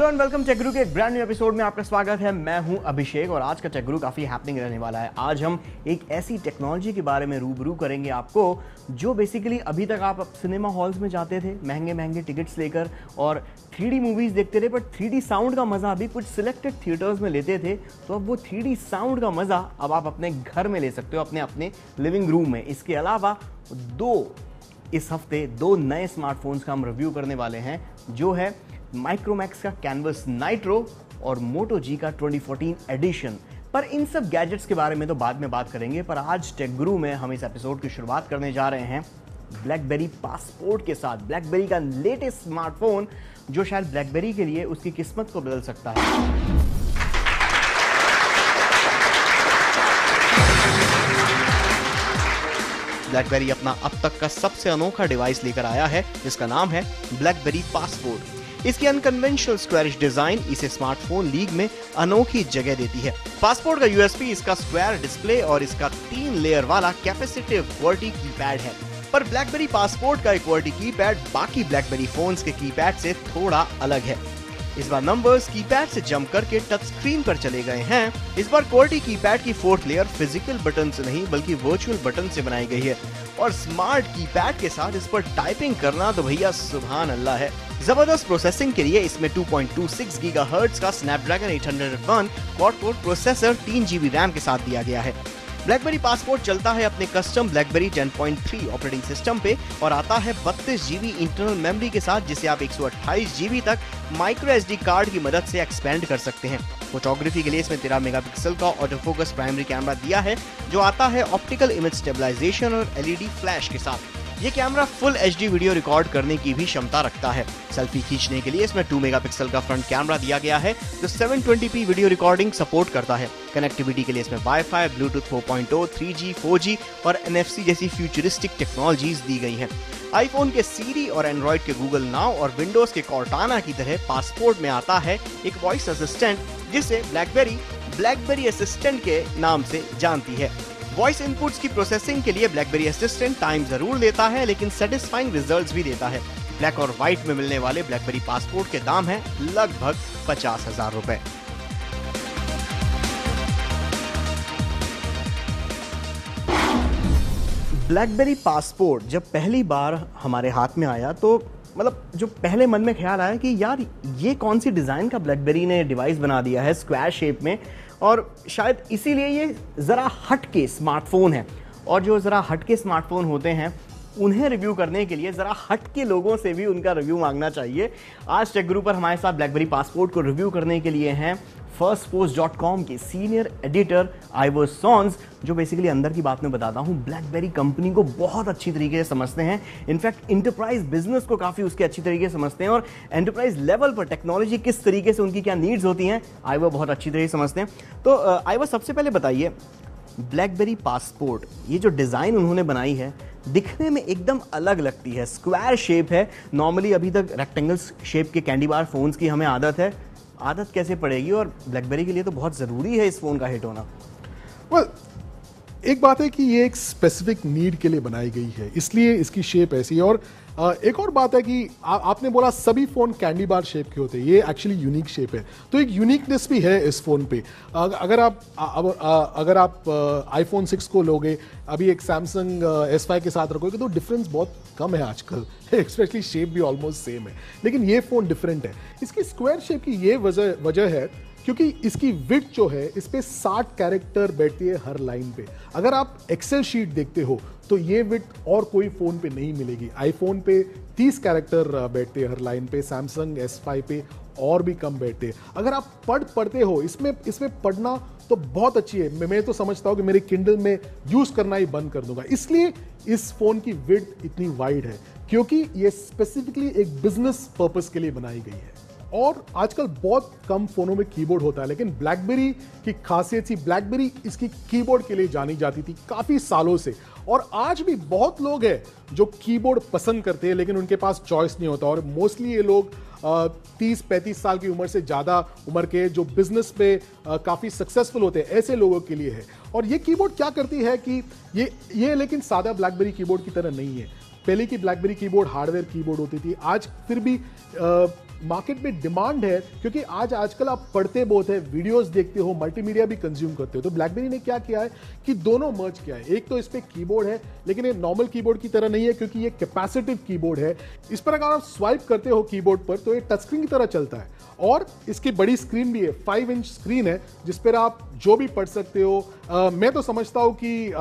Hello and welcome take गुरु के एक brand new episode में आपका स्वागत है। मैं हूं अभिषेक और आज का टेक गुरु काफ़ी हैपनिंग रहने वाला है। आज हम एक ऐसी टेक्नोलॉजी के बारे में रूबरू करेंगे आपको जो बेसिकली अभी तक आप सिनेमा हॉल्स में जाते थे महंगे महंगे टिकट्स लेकर और 3D मूवीज़ देखते थे, बट 3D साउंड का मज़ा अभी कुछ सिलेक्टेड थिएटर्स में लेते थे। तो अब वो 3D साउंड का मज़ा अब आप अपने घर में ले सकते हो, अपने लिविंग रूम में। इसके अलावा इस हफ्ते दो नए स्मार्टफोन्स का हम रिव्यू करने वाले हैं, जो है माइक्रोमैक्स का कैनवस नाइट्रो और मोटो जी का 2014 एडिशन। पर इन सब गैजेट्स के बारे में तो बाद में बात करेंगे। पर आज टेक गुरु में हम इस एपिसोड की शुरुआत करने जा रहे हैं ब्लैकबेरी पासपोर्ट के साथ। ब्लैकबेरी का लेटेस्ट स्मार्टफोन जो शायद ब्लैकबेरी के लिए उसकी किस्मत को बदल सकता है। ब्लैकबेरी अपना अब तक का सबसे अनोखा डिवाइस लेकर आया है जिसका नाम है ब्लैकबेरी पासपोर्ट। इसकी अनकन्वेंशनल स्क्वायरिश डिजाइन इसे स्मार्टफोन लीग में अनोखी जगह देती है। पासपोर्ट का यूएसपी इसका स्क्वायर डिस्प्ले और इसका 3 लेयर वाला कैपेसिटिव QWERTY कीपैड है। पर ब्लैकबेरी पासपोर्ट का QWERTY कीपैड बाकी ब्लैकबेरी फोन्स के कीपैड से थोड़ा अलग है। इस बार नंबर्स कीपैड से जंप करके टच स्क्रीन पर चले गए हैं। इस बार QWERTY कीपैड की 4th लेयर फिजिकल बटन से नहीं बल्कि वर्चुअल बटन से बनाई गई है और स्मार्ट कीपैड के साथ इस पर टाइपिंग करना तो भैया सुभान अल्लाह है। जबरदस्त प्रोसेसिंग के लिए इसमें 2.26 गीगाहर्ट्ज का Snapdragon 801 quad core processor 3 GB RAM के साथ दिया गया है। ब्लैकबेरी पासपोर्ट चलता है अपने कस्टम ब्लैकबेरी 10.3 ऑपरेटिंग सिस्टम पे और आता है 32 GB इंटरनल मेमोरी के साथ, जिसे आप 128 GB तक माइक्रो SD कार्ड की मदद से एक्सपेंड कर सकते हैं। फोटोग्राफी के लिए इसमें 13 मेगापिक्सल का ऑटो फोकस प्राइमरी कैमरा दिया है जो आता है ऑप्टिकल इमेज स्टेबलाइजेशन और LED फ्लैश के साथ। ये camera full HD video record करने की भी क्षमता रखता है। सेल्फी खींचने के लिए इसमें 2 मेगापिक्सल का फ्रंट कैमरा दिया गया है जो 720p वीडियो रिकॉर्डिंग सपोर्ट करता है। कनेक्टिविटी के लिए इसमें वाईफाई, ब्लूटूथ 4.0, 3G, 4G और NFC जैसी फ्यूचरिस्टिक टेक्नोलॉजीज दी गई हैं। आईफोन के सीरी और एंड्रॉइड के गूगल नाउ और विंडोज के कॉर्टाना की तरह पासपोर्ट में आता है एक वॉइस असिस्टेंट जिसे ब्लैकबेरी असिस्टेंट के नाम से जानती है। वॉइस इनपुट्स की प्रोसेसिंग के लिए ब्लैकबेरी असिस्टेंट टाइम जरूर लेता है लेकिन सेटिस्फाइंग रिजल्ट्स भी देता है। ब्लैक और व्हाइट में मिलने वाले ब्लैकबेरी पासपोर्ट के दाम है लगभग 50,000 रुपए। ब्लैकबेरी पासपोर्ट जब पहली बार हमारे हाथ में आया तो जो पहले मन में ख्याल आया कि यार ये कौन सी डिज़ाइन का ब्लैकबेरी ने डिवाइस बना दिया है स्क्वायर शेप में, और शायद इसीलिए ये ज़रा हट के स्मार्टफोन है। और जो ज़रा हट के स्मार्टफोन होते हैं उन्हें रिव्यू करने के लिए ज़रा हट के लोगों से भी उनका रिव्यू मांगना चाहिए। आज टेक गुरु पर हमारे साथ ब्लैकबेरी पासपोर्ट को रिव्यू करने के लिए हैं firstpost.com के सीनियर एडिटर आइवर सॉन्स, जो बेसिकली अंदर की बात में बताता हूँ ब्लैकबेरी कंपनी को बहुत अच्छी तरीके से समझते हैं। इनफैक्ट इंटरप्राइज बिजनेस को काफ़ी उसके अच्छी तरीके से समझते हैं और एंटरप्राइज लेवल पर टेक्नोलॉजी किस तरीके से उनकी क्या नीड्स होती हैं आइवर बहुत अच्छी तरीके से समझते हैं। तो आइवर सबसे पहले बताइए, ब्लैकबेरी पासपोर्ट ये जो डिज़ाइन उन्होंने बनाई है दिखने में एकदम अलग लगती है, स्क्वायर शेप है। नॉर्मली अभी तक रेक्टेंगल शेप के कैंडी बार फोन्स की हमें आदत कैसे पड़ेगी, और ब्लैकबेरी के लिए तो बहुत ज़रूरी है इस फ़ोन का हिट होना। एक बात है कि ये एक स्पेसिफिक नीड के लिए बनाई गई है, इसलिए इसकी शेप ऐसी है। और एक और बात है कि आपने बोला सभी फ़ोन कैंडी बार शेप के होते हैं, ये एक्चुअली यूनिक शेप है, तो एक यूनिकनेस भी है इस फ़ोन पे। अगर आप आईफोन 6 को लोगे, अभी एक सैमसंग S5 के साथ रखोगे तो डिफरेंस बहुत कम है आजकल, एक्सपेशली शेप भी ऑलमोस्ट सेम है, लेकिन ये फ़ोन डिफरेंट है। इसकी स्क्वायर शेप की ये वजह है क्योंकि इसकी विड्थ जो है इस पे 60 कैरेक्टर बैठती है हर लाइन पे। अगर आप एक्सेल शीट देखते हो तो ये विड्थ और कोई फ़ोन पे नहीं मिलेगी। आईफोन पे 30 कैरेक्टर बैठते हैं हर लाइन पे, सैमसंग S5 पे और भी कम बैठते हैं। अगर आप पढ़ते हो इसमें पढ़ना तो बहुत अच्छी है। मैं तो समझता हूँ कि मेरे किंडल में यूज़ करना ही बंद कर दूंगा। इसलिए इस फ़ोन की विड्थ इतनी वाइड है क्योंकि ये स्पेसिफिकली एक बिजनेस पर्पस के लिए बनाई गई है। और आजकल बहुत कम फोनों में कीबोर्ड होता है, लेकिन ब्लैकबेरी की खासियत थी, ब्लैकबेरी इसकी कीबोर्ड के लिए जानी जाती थी काफ़ी सालों से। और आज भी बहुत लोग हैं जो कीबोर्ड पसंद करते हैं लेकिन उनके पास चॉइस नहीं होता, और मोस्टली ये लोग 30-35 साल की उम्र से ज़्यादा उम्र के जो बिजनेस पे काफ़ी सक्सेसफुल होते हैं, ऐसे लोगों के लिए है। और ये कीबोर्ड क्या करती है कि ये लेकिन सादा ब्लैकबेरी कीबोर्ड की तरह नहीं है। पहले की ब्लैकबेरी कीबोर्ड हार्डवेयर कीबोर्ड होती थी, आज फिर भी मार्केट में डिमांड है, क्योंकि आजकल आप पढ़ते बहुत है, वीडियोस देखते हो, मल्टीमीडिया भी कंज्यूम करते हो। तो ब्लैकबेरी ने क्या किया है कि दोनों मर्ज किया है। एक तो इस पे कीबोर्ड है, लेकिन ये नॉर्मल कीबोर्ड की तरह नहीं है, क्योंकि ये कैपेसिटिव कीबोर्ड है। इस पर अगर आप स्वाइप करते हो कीबोर्ड पर तो ये टच स्क्रीन की तरह चलता है, और इसकी बड़ी स्क्रीन भी है, 5 इंच स्क्रीन है, जिस पर आप जो भी पढ़ सकते हो। मैं तो समझता हूं कि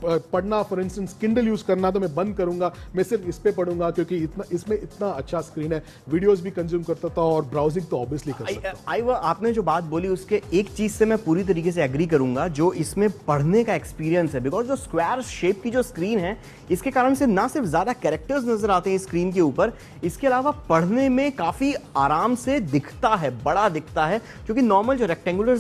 पढ़ना, फॉर इंस्टेंस किंडल यूज करना तो मैं बंद करूंगा, मैं सिर्फ इस पे पढ़ूंगा, क्योंकि इसमें इतना अच्छा स्क्रीन है। वीडियोस भी कंज्यूम करता था और ब्राउजिंग तो ऑब्वियसली कर सकता हूं। आपने जो बात बोली उसके एक चीज से मैं पूरी तरीके से एग्री करूंगा, जो इसमें पढ़ने का एक्सपीरियंस है। बिकॉज जो स्क्वायर शेप की जो स्क्रीन है, इसके कारण से ना सिर्फ ज्यादा कैरेक्टर्स नजर आते हैं स्क्रीन के ऊपर, इसके अलावा पढ़ने में काफी आराम से दिखता है, बड़ा दिखता है। क्योंकि नॉर्मल जो रेक्टेंगुलर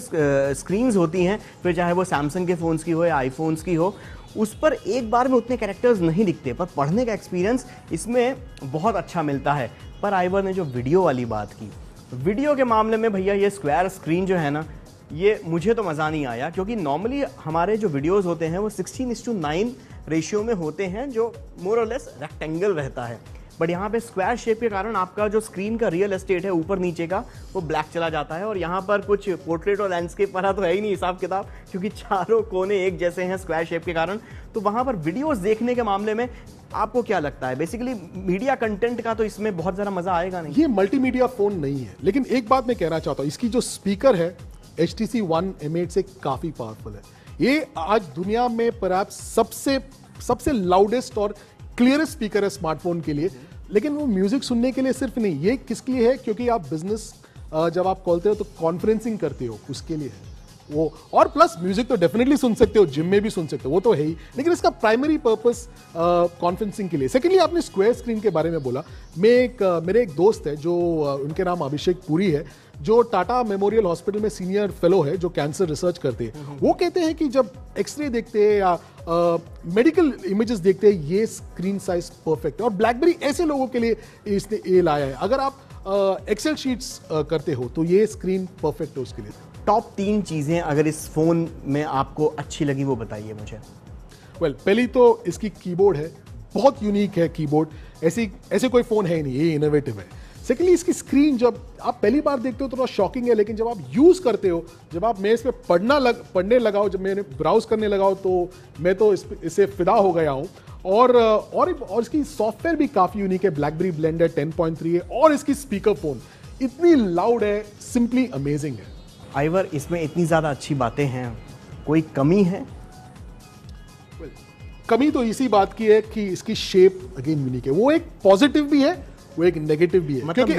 स्क्रीन्स होती हैं, फिर चाहे वो सैमसंग के फोन्स की हो या आईफोन्स की हो, उस पर एक बार में उतने कैरेक्टर्स नहीं दिखते, पर पढ़ने का एक्सपीरियंस इसमें बहुत अच्छा मिलता है। पर आइवर ने जो वीडियो वाली बात की, वीडियो के मामले में भैया ये स्क्वायर स्क्रीन जो है ना, ये मुझे तो मज़ा नहीं आया। क्योंकि नॉर्मली हमारे जो वीडियोस होते हैं वो 16:9 रेशियो में होते हैं, जो मोर और लेस रेक्टेंगल रहता है। बट यहाँ पे स्क्वायर शेप के कारण आपका जो स्क्रीन का रियल एस्टेट है ऊपर नीचे का, वो ब्लैक चला जाता है। और यहाँ पर कुछ पोर्ट्रेट और लैंडस्केप वाला तो है ही नहीं हिसाब किताब, क्योंकि चारों कोने एक जैसे हैं स्क्वायर शेप के कारण। तो वहाँ पर वीडियोस देखने के मामले में आपको क्या लगता है? बेसिकली मीडिया कंटेंट का तो इसमें बहुत ज़्यादा मज़ा आएगा नहीं। ये मल्टीमीडिया फोन नहीं है, लेकिन एक बात मैं कहना चाहता हूँ, इसकी जो स्पीकर है HTC One M8 से काफ़ी पावरफुल है। ये आज दुनिया में परहैप्स सबसे लाउडेस्ट और क्लियरेस्ट स्पीकर है स्मार्टफोन के लिए। लेकिन वो म्यूजिक सुनने के लिए सिर्फ नहीं, ये किसके लिए है? क्योंकि आप बिजनेस जब आप खोलते हो तो कॉन्फ्रेंसिंग करते हो, उसके लिए है वो। और प्लस म्यूजिक तो डेफिनेटली सुन सकते हो, जिम में भी सुन सकते हो, वो तो है ही, लेकिन इसका प्राइमरी पर्पस कॉन्फ्रेंसिंग के लिए। सेकेंडली, आपने स्क्वायर स्क्रीन के बारे में बोला। मेरे एक दोस्त है जो उनके नाम अभिषेक पुरी है, जो टाटा मेमोरियल हॉस्पिटल में सीनियर फेलो है, जो कैंसर रिसर्च करते हैं। वो कहते हैं कि जब एक्सरे देखते हैं या मेडिकल इमेजेस देखते हैं, ये स्क्रीन साइज परफेक्ट है। और ब्लैकबेरी ऐसे लोगों के लिए इसने ये लाया है। अगर आप एक्सेल शीट्स करते हो तो ये स्क्रीन परफेक्ट है उसके लिए। टॉप 3 चीज़ें अगर इस फ़ोन में आपको अच्छी लगी वो बताइए मुझे। पहली तो इसकी कीबोर्ड है, बहुत यूनिक है कीबोर्ड, ऐसे कोई फ़ोन है ही नहीं, ये इनोवेटिव है। सेकेंडली, इसकी स्क्रीन जब आप पहली बार देखते हो तो थोड़ा शॉकिंग है, लेकिन जब आप यूज़ करते हो, जब आप मैं इस पर पढ़ने लगाओ, जब मैंने ब्राउज करने लगाओ, तो मैं तो इससे फिदा हो गया हूँ। और इसकी सॉफ्टवेयर भी काफ़ी यूनिक है, ब्लैकबेरी ब्लेंडर 10.3 है, और इसकी स्पीकर फोन इतनी लाउड है, सिंपली अमेजिंग है। आइवर, इसमें इतनी ज़्यादा अच्छी बातें हैं, कोई कमी है? कमी तो इसी बात की है कि इसकी शेप अगेन यूनिक है। वो एक पॉजिटिव भी है, वो एक नेगेटिव भी है। मतलब क्योंकि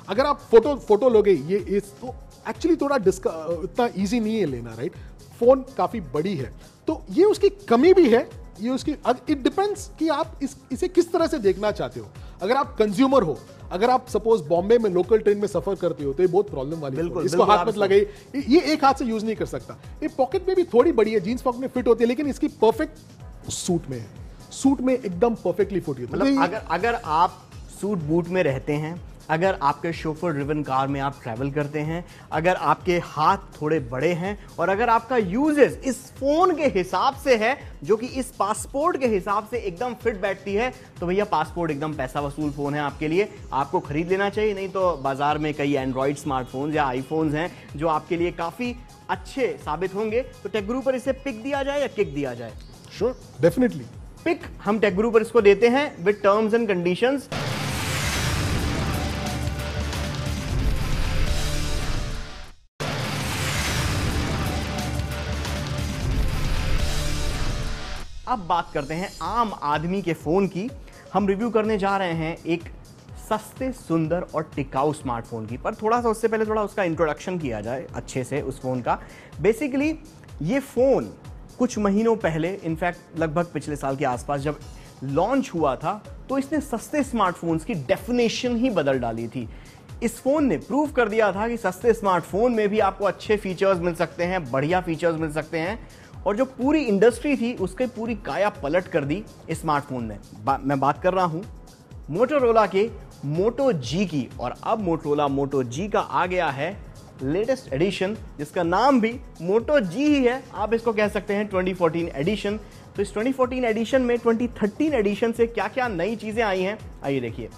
अगर आप फोटो लोगे, ये तो एक्चुअली थोड़ा इतना इजी नहीं है लेना, राइट? फोन काफी बड़ी है, तो ये उसकी कमी भी है। ये उसकी इट डिपेंड्स कि आप इसे किस तरह से देखना चाहते हो। अगर आप कंज्यूमर हो, अगर आप सपोज बॉम्बे में लोकल ट्रेन में सफर करते हो, तो ये बहुत प्रॉब्लम वाली है। इसको हाथ मत लगे, ये एक हाथ से यूज नहीं कर सकता। ये पॉकेट में भी थोड़ी बड़ी है, जींस पॉकेट में फिट होती है, लेकिन इसकी परफेक्ट सूट में है, सूट में एकदम परफेक्टली फिट होती है। मतलब अगर आप सूट बूट में रहते हैं, अगर आपके शोफर ड्रिवन कार में आप ट्रैवल करते हैं, अगर आपके हाथ थोड़े बड़े हैं, और अगर आपका यूजेस इस फोन के हिसाब से है, जो कि इस पासपोर्ट के हिसाब से एकदम फिट बैठती है, तो भैया पासपोर्ट एकदम पैसा वसूल फोन है आपके लिए, आपको खरीद लेना चाहिए। नहीं तो बाजार में कई एंड्रॉइड स्मार्टफोन्स या आईफोन्स हैं जो आपके लिए काफी अच्छे साबित होंगे। तो टेक गुरु पर इसे पिक दिया जाए या किक दिया जाए? श्योर, डेफिनेटली पिक हम टेक गुरु पर इसको देते हैं विद टर्म्स एंड कंडीशंस। अब बात करते हैं आम आदमी के फोन की। हम रिव्यू करने जा रहे हैं एक सस्ते, सुंदर और टिकाऊ स्मार्टफोन की। पर थोड़ा सा उससे पहले थोड़ा उसका इंट्रोडक्शन किया जाए अच्छे से उस फोन का। बेसिकली ये फोन कुछ महीनों पहले, इनफैक्ट लगभग पिछले साल के आसपास जब लॉन्च हुआ था, तो इसने सस्ते स्मार्टफोन्स की डेफिनेशन ही बदल डाली थी। इस फोन ने प्रूव कर दिया था कि सस्ते स्मार्टफोन में भी आपको अच्छे फीचर्स मिल सकते हैं, बढ़िया फीचर्स मिल सकते हैं। और जो पूरी इंडस्ट्री थी उसके पूरी काया पलट कर दी इस स्मार्टफोन ने। मैं बात कर रहा हूं मोटोरोला के मोटो जी की। और अब मोटोरोला मोटो जी का आ गया है लेटेस्ट एडिशन, जिसका नाम भी मोटो जी ही है। आप इसको कह सकते हैं 2014 एडिशन। तो इस 2014 एडिशन में 2013 एडिशन से क्या क्या नई चीजें आई हैं, आइए देखिए।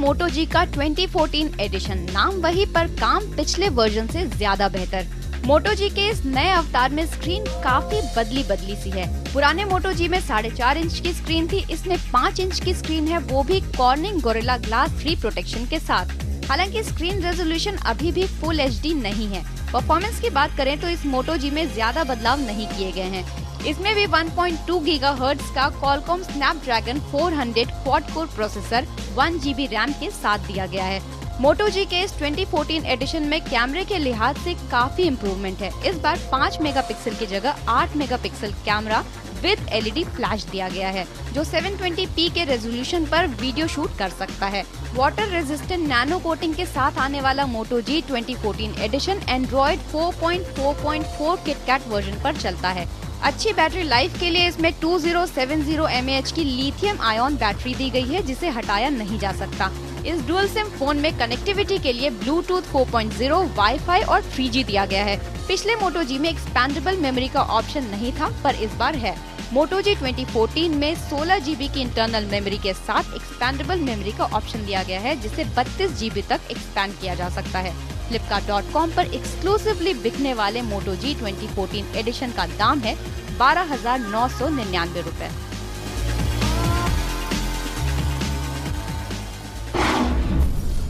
Moto G का 2014 एडिशन, नाम वही पर काम पिछले वर्जन से ज्यादा बेहतर। Moto G के इस नए अवतार में स्क्रीन काफी बदली सी है। पुराने Moto G में 4.5 इंच की स्क्रीन थी, इसमें 5 इंच की स्क्रीन है, वो भी कॉर्निंग गोरिल्ला ग्लास 3 प्रोटेक्शन के साथ। हालांकि स्क्रीन रेजोल्यूशन अभी भी फुल HD नहीं है। परफॉर्मेंस की बात करें तो इस Moto G में ज्यादा बदलाव नहीं किए गए हैं। इसमें भी 1.2 गीगाहर्ट्ज का Qualcomm Snapdragon 400 quad core processor 1 GB RAM के साथ दिया गया है। Moto G के इस 2014 एडिशन में कैमरे के लिहाज से काफी इम्प्रूवमेंट है। इस बार 5 मेगापिक्सल की जगह 8 megapixel camera with LED flash दिया गया है, जो 720p के रेजोल्यूशन पर वीडियो शूट कर सकता है। वाटर रेजिस्टेंट नैनो कोटिंग के साथ आने वाला Moto G 2014 edition Android 4.4.4 KitKat version पर चलता है। अच्छी बैटरी लाइफ के लिए इसमें 2070 mAh की लिथियम आयन बैटरी दी गई है, जिसे हटाया नहीं जा सकता। इस डुअल सिम फोन में कनेक्टिविटी के लिए ब्लूटूथ 4.0, वाईफाई और 3G दिया गया है। पिछले Moto G में एक्सपैंडेबल मेमोरी का ऑप्शन नहीं था, पर इस बार है। Moto G 2014 में 16 GB की इंटरनल मेमोरी के साथ एक्सपैंडेबल मेमोरी का ऑप्शन दिया गया है, जिसे 32 GB तक एक्सपैंड किया जा सकता है। Flipkart.com पर एक्सक्लूसिवली बिकने वाले Moto G 2014 एडिशन का दाम है 12,999 रुपए।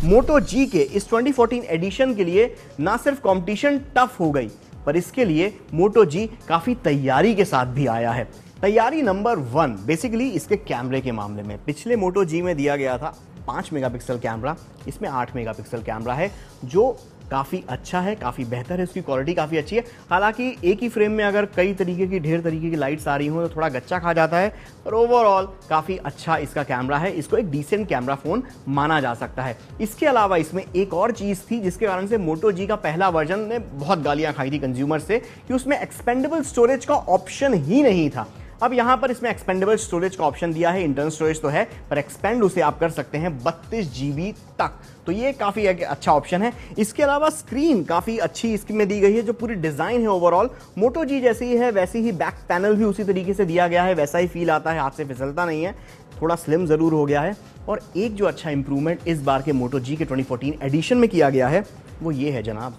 Moto G के इस 2014 एडिशन के लिए ना सिर्फ कंपटीशन टफ हो गई, पर इसके लिए Moto G काफी तैयारी के साथ भी आया है। तैयारी नंबर 1 बेसिकली इसके कैमरे के मामले में। पिछले Moto G में दिया गया था 5 मेगापिक्सल कैमरा, इसमें 8 मेगापिक्सल कैमरा है, जो काफ़ी अच्छा है, काफ़ी बेहतर है, उसकी क्वालिटी काफ़ी अच्छी है। हालांकि एक ही फ्रेम में अगर कई तरीके की ढेर तरीके की लाइट्स आ रही हो तो थोड़ा गच्चा खा जाता है, पर ओवरऑल काफ़ी अच्छा इसका कैमरा है। इसको एक डिसेंट कैमरा फ़ोन माना जा सकता है। इसके अलावा इसमें एक और चीज़ थी जिसके कारण से Moto G का पहला वर्जन ने बहुत गालियाँ खाई थी कंज्यूमर से, कि उसमें एक्सपेंडेबल स्टोरेज का ऑप्शन ही नहीं था। अब यहाँ पर इसमें एक्सपेंडेबल स्टोरेज का ऑप्शन दिया है। इंटरनल स्टोरेज तो है, पर एक्सपेंड उसे आप कर सकते हैं 32 GB तक, तो ये काफ़ी अच्छा ऑप्शन है। इसके अलावा स्क्रीन काफ़ी अच्छी इसमें दी गई है। जो पूरी डिज़ाइन है ओवरऑल Moto G जैसी ही है, वैसे ही बैक पैनल भी उसी तरीके से दिया गया है, वैसा ही फील आता है, हाथ से फिसलता नहीं है, थोड़ा स्लिम ज़रूर हो गया है। और एक जो अच्छा इंप्रूवमेंट इस बार के Moto G के 2014 एडिशन में किया गया है वो ये है जनाब,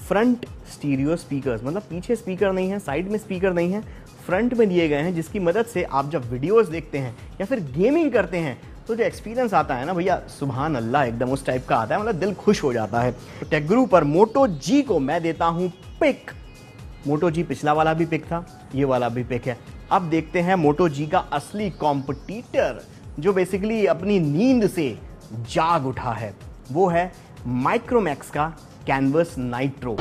फ्रंट स्टीरियो स्पीकर्स। मतलब पीछे स्पीकर नहीं है, साइड में स्पीकर नहीं है, फ्रंट में दिए गए हैं, जिसकी मदद से आप जब वीडियोस देखते हैं या फिर गेमिंग करते हैं तो जो एक्सपीरियंस आता है ना भैया, सुभान अल्लाह, एकदम उस टाइप का आता है, मतलब दिल खुश हो जाता है। तो टेकगुरु पर Moto G को मैं देता हूं पिक। Moto G पिछला वाला भी पिक था, ये वाला भी पिक है। अब देखते हैं Moto G का असली कॉम्पिटिटर, जो बेसिकली अपनी नींद से जाग उठा है, वो है माइक्रोमैक्स का कैनवस नाइट्रो।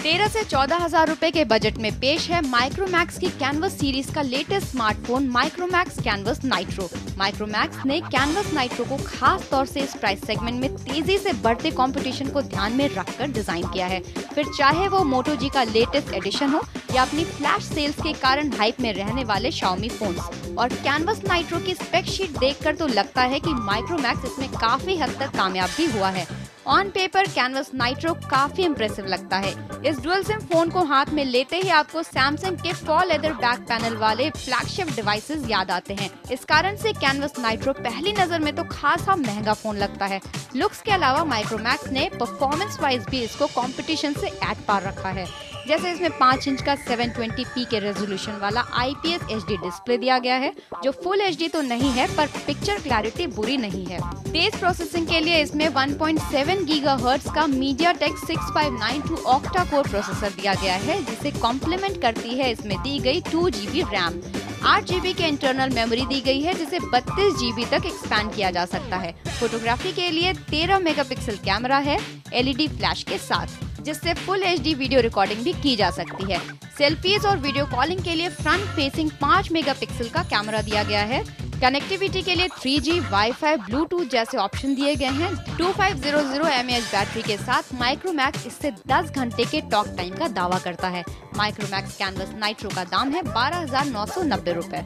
13 से 14 हजार रुपए के बजट में पेश है माइक्रोमैक्स की कैनवस सीरीज का latest smartphone Micromax canvas nitro. Micromax ने कैनवस नाइट्रो को खास तौर से इस प्राइस सेगमेंट में तेजी से बढ़ते कंपटीशन को ध्यान में रखकर डिजाइन किया है। फिर चाहे वो Moto G का लेटेस्ट एडिशन हो या अपनी फ्लैश सेल्स के कारण हाइप में रहने वाले Xiaomi फोन्स। और कैनवस नाइट्रो की स्पेक शीट देखकर तो लगता है कि माइक्रोमैक्स इसमें काफी हद तक कामयाब भी हुआ है। ऑन पेपर कैनवस नाइट्रो काफी इम्प्रेसिव लगता है। इस डुअल सिम फोन को हाथ में लेते ही आपको सैमसंग के फॉल लेदर बैक पैनल वाले फ्लैगशिप डिवाइसेस याद आते हैं। इस कारण से कैनवस नाइट्रो पहली नजर में तो खासा महंगा फोन लगता है। लुक्स के अलावा माइक्रोमैक्स ने परफॉर्मेंस वाइज भी इसको कंपटीशन से एट पार रखा है। जैसे इसमें 5 इंच का 720p के रेजोल्यूशन वाला IPS HD डिस्प्ले दिया गया है, जो फुल HD तो नहीं है पर पिक्चर क्लैरिटी बुरी नहीं है। तेज प्रोसेसिंग के लिए इसमें 1.7 गीगाहर्ट्ज का MediaTek 6592 ऑक्टा कोर प्रोसेसर दिया गया है, जिसे कॉम्प्लीमेंट करती है इसमें दी गई 2 GB रैम। 8 GB के इंटरनल मेमोरी दी गई है, जिसे 32 GB तक एक्सपैंड किया जा सकता है। फोटोग्राफी के लिए 13 मेगापिक्सल कैमरा है LED फ्लैश के साथ, जिससे फुल HD वीडियो रिकॉर्डिंग भी की जा सकती है। सेल्फीज और वीडियो कॉलिंग के लिए फ्रंट फेसिंग 5 मेगापिक्सल का कैमरा दिया गया है। कनेक्टिविटी के लिए 3G, वाईफाई, ब्लूटूथ जैसे ऑप्शन दिए गए हैं। 2500 mAh बैटरी के साथ माइक्रोमैक्स इससे 10 घंटे के टॉक टाइम का दावा करता है। माइक्रोमैक्स कैनवस नाइट्रो का दाम है 12,990 रुपए।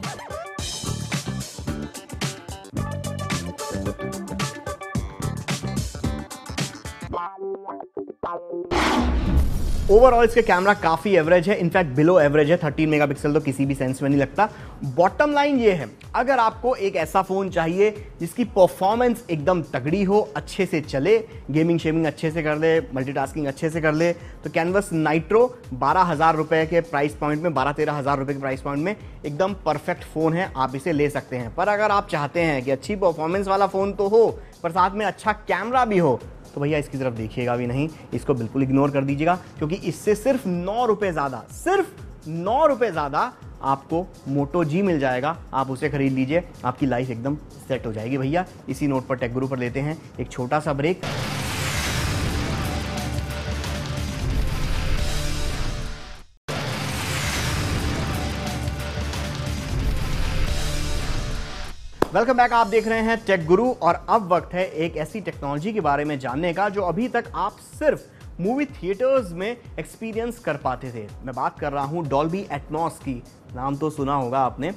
ओवरऑल इसका कैमरा काफ़ी एवरेज है, इनफैक्ट बिलो एवरेज है। 13 मेगापिक्सल तो किसी भी सेंस में नहीं लगता। बॉटम लाइन ये है, अगर आपको एक ऐसा फ़ोन चाहिए जिसकी परफॉर्मेंस एकदम तगड़ी हो, अच्छे से चले, गेमिंग शेमिंग अच्छे से कर ले, मल्टीटास्किंग अच्छे से कर ले, तो कैनवस नाइट्रो 12,000 रुपये के प्राइस पॉइंट में, 12-13 हज़ार रुपये के प्राइस पॉइंट में एकदम परफेक्ट फ़ोन है, आप इसे ले सकते हैं। पर अगर आप चाहते हैं कि अच्छी परफॉर्मेंस वाला फ़ोन तो हो पर साथ में अच्छा कैमरा भी हो, तो भैया इसकी तरफ देखिएगा भी नहीं, इसको बिल्कुल इग्नोर कर दीजिएगा, क्योंकि इससे सिर्फ 9 रुपये ज़्यादा, सिर्फ 9 रुपये ज़्यादा आपको मोटो जी मिल जाएगा। आप उसे खरीद लीजिए, आपकी लाइफ एकदम सेट हो जाएगी। भैया इसी नोट पर टेक गुरु पर लेते हैं एक छोटा सा ब्रेक। वेलकम बैक, आप देख रहे हैं टेक गुरु और अब वक्त है एक ऐसी टेक्नोलॉजी के बारे में जानने का जो अभी तक आप सिर्फ मूवी थिएटर्स में एक्सपीरियंस कर पाते थे। मैं बात कर रहा हूं डॉल्बी एटमॉस की। नाम तो सुना होगा आपने।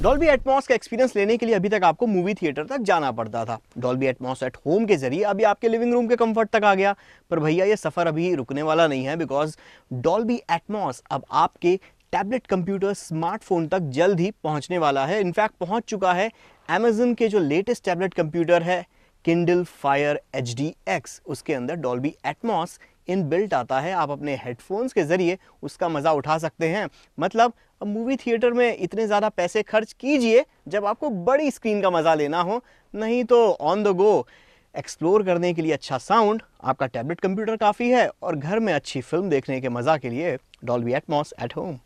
डॉल्बी एटमॉस का एक्सपीरियंस लेने के लिए अभी तक आपको मूवी थिएटर तक जाना पड़ता था। डॉल्बी एटमॉस एट होम के जरिए अभी आपके लिविंग रूम के कंफर्ट तक आ गया। पर भैया ये सफ़र अभी रुकने वाला नहीं है, बिकॉज डॉल्बी एटमॉस अब आपके टैबलेट, कंप्यूटर, स्मार्टफोन तक जल्द ही पहुंचने वाला है। इनफैक्ट पहुंच चुका है। Amazon के जो लेटेस्ट टैबलेट कंप्यूटर है Kindle Fire HD-X, उसके अंदर डॉल्बी एटमॉस इनबिल्ट आता है। आप अपने हेडफोन्स के जरिए उसका मज़ा उठा सकते हैं। मतलब अब मूवी थिएटर में इतने ज़्यादा पैसे खर्च कीजिए जब आपको बड़ी स्क्रीन का मज़ा लेना हो, नहीं तो ऑन द गो एक्सप्लोर करने के लिए अच्छा साउंड, आपका टैबलेट कंप्यूटर काफ़ी है, और घर में अच्छी फिल्म देखने के मज़ा के लिए डॉल्बी एटमॉस एट होम।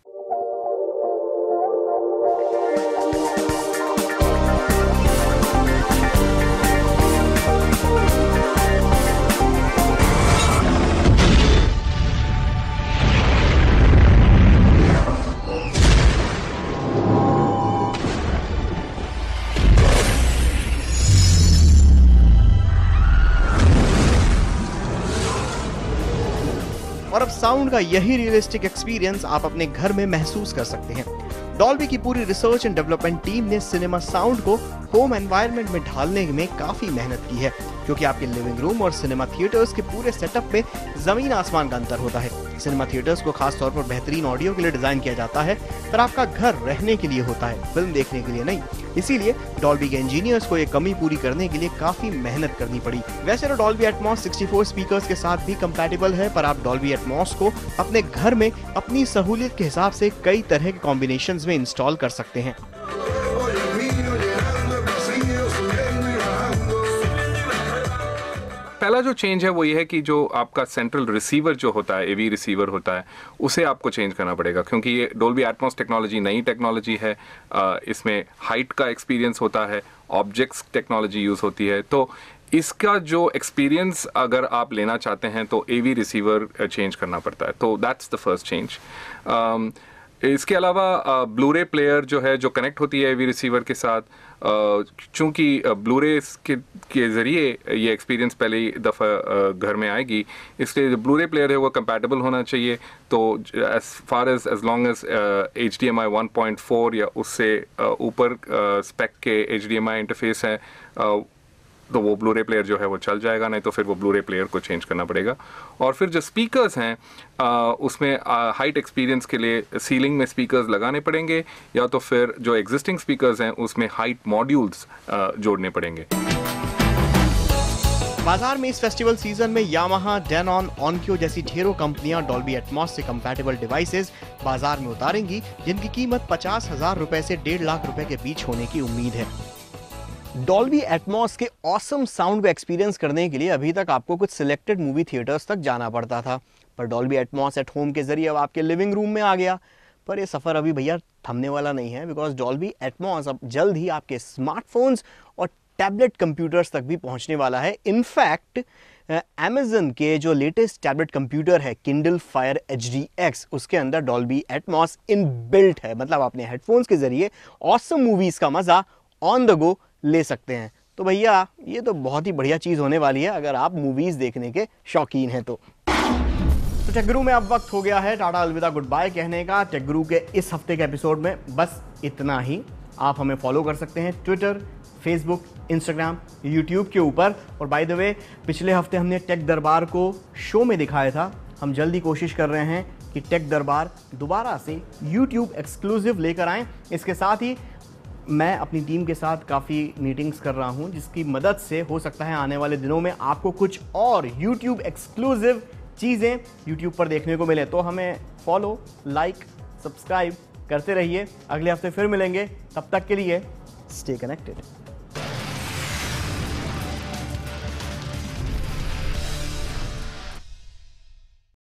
और अब साउंड का यही रियलिस्टिक एक्सपीरियंस आप अपने घर में महसूस कर सकते हैं। डॉल्बी की पूरी रिसर्च एंड डेवलपमेंट टीम ने सिनेमा साउंड को होम एनवायरनमेंट में ढालने में काफी मेहनत की है, क्योंकि आपके लिविंग रूम और सिनेमा थिएटर्स के पूरे सेटअप में जमीन आसमान का अंतर होता है। सिनेमा थिएटर्स को खास तौर पर बेहतरीन ऑडियो के लिए डिजाइन किया जाता है, पर आपका घर रहने के लिए होता है, फिल्म देखने के लिए नहीं। इसीलिए डॉल्बी के इंजीनियर्स को ये कमी पूरी करने के लिए काफी मेहनत करनी पड़ी। वैसे तो डॉल्बी एटमॉस 64 स्पीकर्स के साथ भी कंपैटिबल है, पर आप डॉल्बी एटमॉस को अपने घर में अपनी सहूलियत के हिसाब से कई तरह के कॉम्बिनेशंस में इंस्टॉल कर सकते हैं। पहला जो चेंज है वो ये है कि जो आपका सेंट्रल रिसीवर जो होता है, एवी रिसीवर होता है, उसे आपको चेंज करना पड़ेगा, क्योंकि ये डोल्बी एटमॉस टेक्नोलॉजी नई टेक्नोलॉजी है। इसमें हाइट का एक्सपीरियंस होता है, ऑब्जेक्ट्स टेक्नोलॉजी यूज़ होती है। तो इसका जो एक्सपीरियंस अगर आप लेना चाहते हैं तो एवी रिसीवर चेंज करना पड़ता है। तो दैट्स द फर्स्ट चेंज। इसके अलावा ब्लूरे प्लेयर जो है, जो कनेक्ट होती है एवी रिसीवर के साथ, चूँकि ब्लूरे के ज़रिए ये एक्सपीरियंस पहली दफ़ा घर में आएगी, इसलिए जो ब्लूरे प्लेयर है वो कंपैटिबल होना चाहिए। तो एज लॉन्ग एज HDMI 1.4 या उससे ऊपर स्पेक के HDMI इंटरफेस है, तो वो ब्लूरे प्लेयर जो है वो चल जाएगा, नहीं तो फिर वो ब्लूरे प्लेयर को चेंज करना पड़ेगा। और फिर जो स्पीकर्स हैं उसमें हाइट एक्सपीरियंस के लिए सीलिंग में स्पीकर्स लगाने पड़ेंगे, या तो फिर जो एग्जिस्टिंग स्पीकर्स हैं उसमें हाइट मॉड्यूल्स जोड़ने पड़ेंगे। बाजार में इस फेस्टिवल सीजन में यामाहा, डेनॉन, ऑनक्यो जैसी ढेरों कंपनियां डॉल्बी एटमॉस से कंपैटिबल डिवाइसेस बाजार में उतारेंगी, जिनकी कीमत 50,000 रुपए से 1.5 लाख रुपए के बीच होने की उम्मीद है। डॉल्बी एटमॉस के ऑसम साउंड को एक्सपीरियंस करने के लिए अभी तक आपको कुछ सिलेक्टेड मूवी थिएटर्स तक जाना पड़ता था, पर डॉल्बी एटमॉस एट होम के जरिए अब आपके लिविंग रूम में आ गया। पर ये सफ़र अभी भैया थमने वाला नहीं है, बिकॉज डॉल्बी एटमॉस अब जल्द ही आपके स्मार्टफोन्स और टैबलेट कंप्यूटर्स तक भी पहुंचने वाला है। इनफैक्ट Amazon के जो लेटेस्ट टैबलेट कंप्यूटर है Kindle Fire HD-X, उसके अंदर डॉल्बी एटमॉस इनबिल्ट है। मतलब अपने हेडफोन्स के जरिए ऑसम मूवीज़ का मज़ा ऑन द गो ले सकते हैं। तो भैया ये तो बहुत ही बढ़िया चीज़ होने वाली है अगर आप मूवीज़ देखने के शौकीन हैं तो। टेक गुरु में अब वक्त हो गया है टाटा अलविदा गुड बाय कहने का। टेक गुरु के इस हफ्ते के एपिसोड में बस इतना ही। आप हमें फॉलो कर सकते हैं ट्विटर, फेसबुक, इंस्टाग्राम, यूट्यूब के ऊपर। और बाय द वे, पिछले हफ्ते हमने टेक दरबार को शो में दिखाया था, हम जल्दी कोशिश कर रहे हैं कि टेक दरबार दोबारा से YouTube एक्सक्लूसिव लेकर आएं। इसके साथ ही मैं अपनी टीम के साथ काफ़ी मीटिंग्स कर रहा हूं, जिसकी मदद से हो सकता है आने वाले दिनों में आपको कुछ और YouTube एक्सक्लूसिव चीज़ें YouTube पर देखने को मिले। तो हमें फॉलो, लाइक, सब्सक्राइब करते रहिए। अगले हफ्ते फिर मिलेंगे, तब तक के लिए स्टे कनेक्टेड।